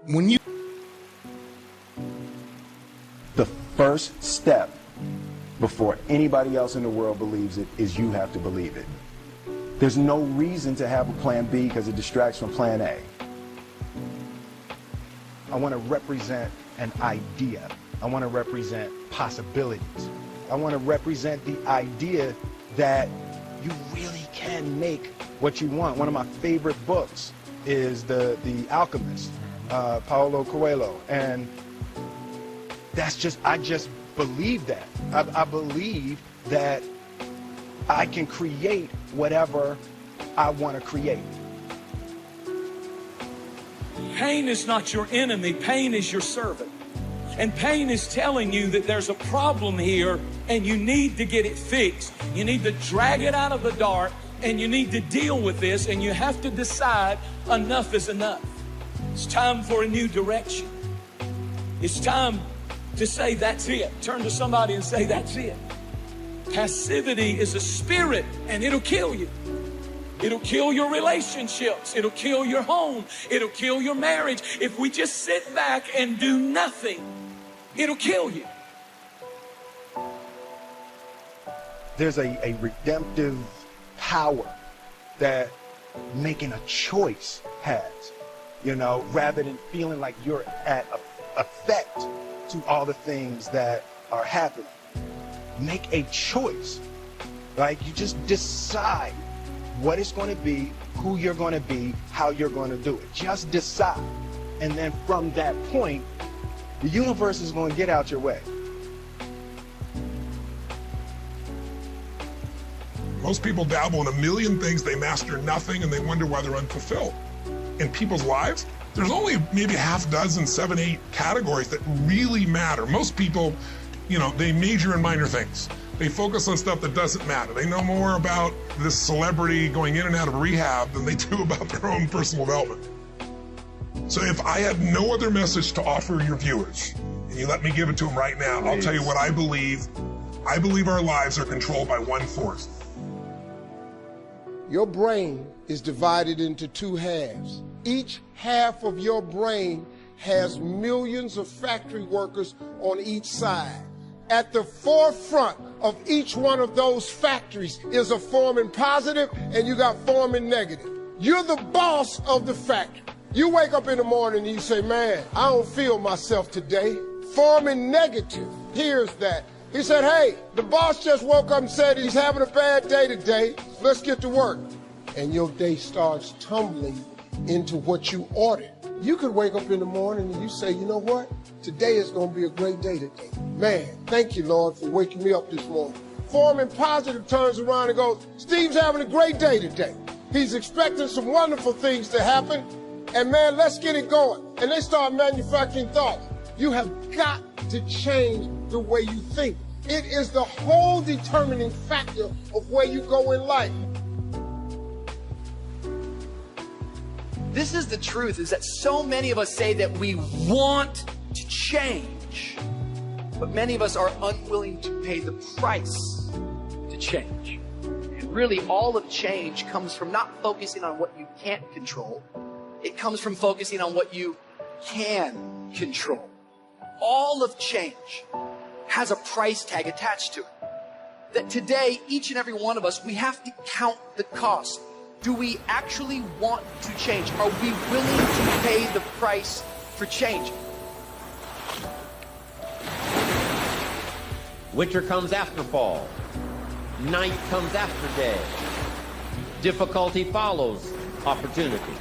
When you The first step before anybody else in the world believes it is you have to believe it. There's no reason to have a plan B because it distracts from plan A. I want to represent an idea. I want to represent possibilities. I want to represent the idea that you really can make what you want. One of my favorite books is The Alchemist, Paulo Coelho, and I just believe that. I believe that I can create whatever I want to create. Pain is not your enemy. Pain is your servant. And pain is telling you that there's a problem here and you need to get it fixed. You need to drag it out of the dark and you need to deal with this, and you have to decide enough is enough. It's time for a new direction. It's time to say that's it. Turn to somebody and say that's it. Passivity is a spirit and it'll kill you. It'll kill your relationships. It'll kill your home. It'll kill your marriage. If we just sit back and do nothing, it'll kill you. There's a redemptive power that making a choice has, rather than feeling like you're at effect to all the things that are happening. Make a choice. Like, you just decide what it's going to be, who you're going to be, how you're going to do it. Just decide. And then from that point, the universe is going to get out your way. Most people dabble in a million things, they master nothing, and they wonder why they're unfulfilled. In people's lives, there's only maybe half dozen, 7, 8 categories that really matter. Most people, they major in minor things. They focus on stuff that doesn't matter. They know more about this celebrity going in and out of rehab than they do about their own personal development. So if I had no other message to offer your viewers, and you let me give it to them right now, I'll tell you what I believe. I believe our lives are controlled by one force. Your brain is divided into 2 halves. Each half of your brain has millions of factory workers on each side. At the forefront of each one of those factories is a forming positive, and you got forming negative. You're the boss of the factory. You wake up in the morning and you say, man, I don't feel myself today. Forming negative hears that. He said, hey, the boss just woke up and said he's having a bad day today. Let's get to work. And your day starts tumbling into what you ordered. You could wake up in the morning and you say, you know what? Today is going to be a great day today. Man, thank you, Lord, for waking me up this morning. Forming positive turns around and goes, Steve's having a great day today. He's expecting some wonderful things to happen. And man, let's get it going. And they start manufacturing thoughts. You have got to change the way you think. It is the whole determining factor of where you go in life. This is the truth, is that so many of us say that we want to change, but many of us are unwilling to pay the price to change. And really, all of change comes from not focusing on what you can't control. It comes from focusing on what you can control. All of change has a price tag attached to it. That today, each and every one of us, we have to count the cost. Do we actually want to change? Are we willing to pay the price for change? Winter comes after fall. Night comes after day. Difficulty follows opportunity.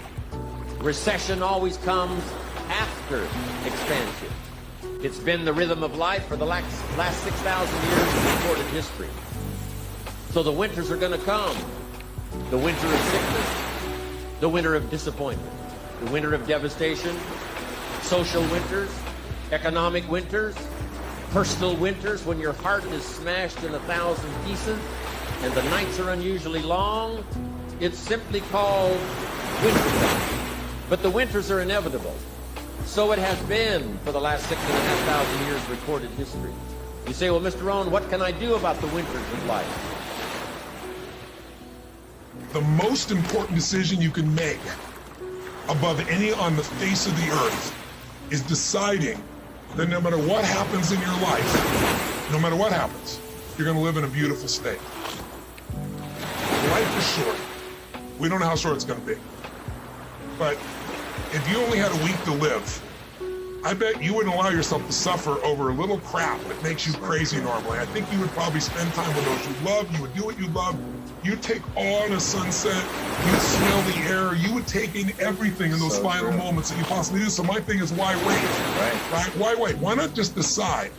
Recession always comes after expansion. It's been the rhythm of life for the last 6,000 years of recorded history. So the winters are going to come. The winter of sickness, the winter of disappointment, the winter of devastation, social winters, economic winters, personal winters when your heart is smashed in 1,000 pieces and the nights are unusually long. It's simply called winter time. But the winters are inevitable. So it has been for the last 6,500 years recorded history. You say, well, Mr. Rohn, what can I do about the winters of life? The most important decision you can make above any on the face of the earth is deciding that no matter what happens in your life, no matter what happens, you're going to live in a beautiful state. Life is short. We don't know how short it's going to be. But if you only had a week to live, I bet you wouldn't allow yourself to suffer over a little crap that makes you crazy normally. I think you would probably spend time with those you love. You would do what you love. You'd take awe in a sunset. You'd smell the air. You would take in everything in those final moments that you possibly do. So my thing is, why wait? Right? Why wait? Why not just decide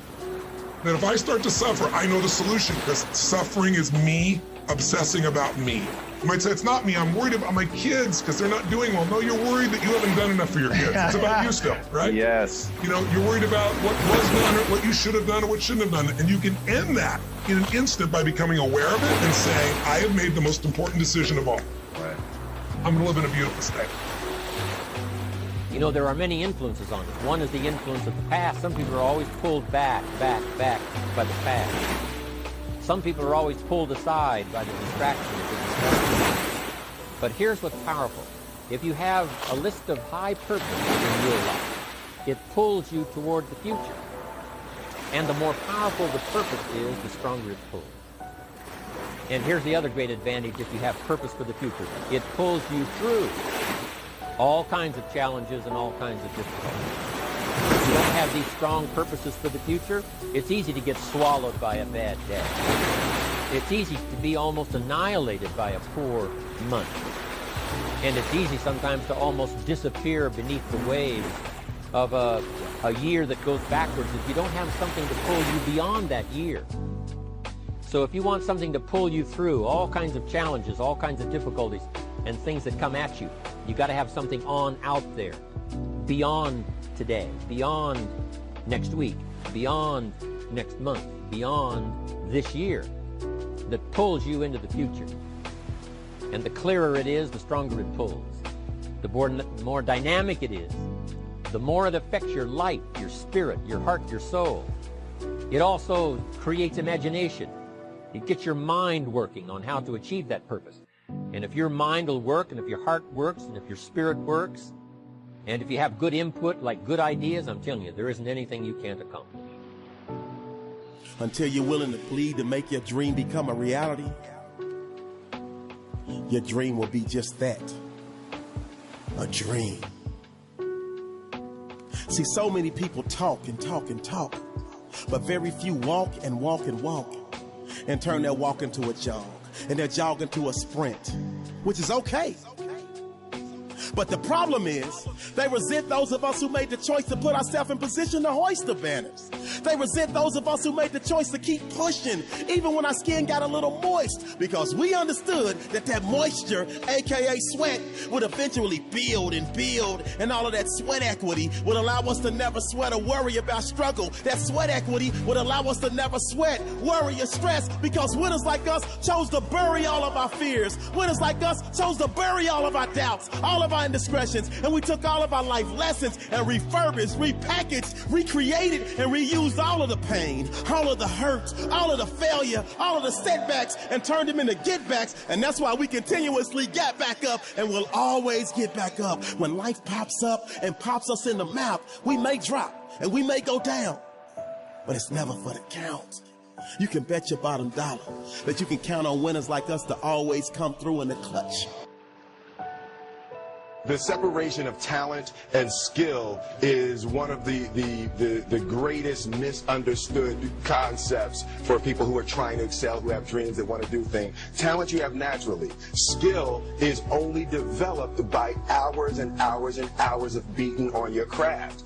that if I start to suffer, I know the solution, because suffering is me obsessing about me. You might say, it's not me, I'm worried about my kids because they're not doing well. No, you're worried that you haven't done enough for your kids. It's about you still, right? Yes. You know, you're worried about what was done or what you should have done or what shouldn't have done. And you can end that in an instant by becoming aware of it and saying, I have made the most important decision of all. Right. I'm going to live in a beautiful state. You know, there are many influences on us. One is the influence of the past. Some people are always pulled back by the past. Some people are always pulled aside by the distractions. But here's what's powerful. If you have a list of high purpose in your life, it pulls you toward the future. And the more powerful the purpose is, the stronger it pulls. And here's the other great advantage if you have purpose for the future. It pulls you through all kinds of challenges and all kinds of difficulties. If you don't have these strong purposes for the future, it's easy to get swallowed by a bad day. It's easy to be almost annihilated by a poor month. And it's easy sometimes to almost disappear beneath the waves of a year that goes backwards if you don't have something to pull you beyond that year. So if you want something to pull you through all kinds of challenges, all kinds of difficulties, and things that come at you, you got to have something on out there, beyond today, beyond next week, beyond next month, beyond this year, that pulls you into the future. And the clearer it is, the stronger it pulls. The more dynamic it is, the more it affects your life, your spirit, your heart, your soul. It also creates imagination. It gets your mind working on how to achieve that purpose. And if your mind will work, and if your heart works, and if your spirit works, and if you have good input, like good ideas, I'm telling you, there isn't anything you can't accomplish. Until you're willing to plead to make your dream become a reality, your dream will be just that, a dream. See, so many people talk and talk and talk, but very few walk and walk and walk and turn their walk into a jog and their jog into a sprint, which is okay. But the problem is, they resent those of us who made the choice to put ourselves in position to hoist the banners. They resent those of us who made the choice to keep pushing, even when our skin got a little moist, because we understood that that moisture, aka sweat, would eventually build, and all of that sweat equity would allow us to never sweat or worry about struggle. That sweat equity would allow us to never sweat, worry, or stress, because winners like us chose to bury all of our fears. Winners like us chose to bury all of our doubts, all of our indiscretions, and we took all of our life lessons and refurbished, repackaged, recreated, and reused all of the pain, all of the hurt, all of the failure, all of the setbacks, and turned them into get-backs. And that's why we continuously get back up, and we'll always get back up. When life pops up and pops us in the mouth, we may drop and we may go down, but it's never for the count. You can bet your bottom dollar that you can count on winners like us to always come through in the clutch. The separation of talent and skill is one of the greatest misunderstood concepts for people who are trying to excel, who have dreams, that want to do things. Talent you have naturally. Skill is only developed by hours and hours and hours of beating on your craft.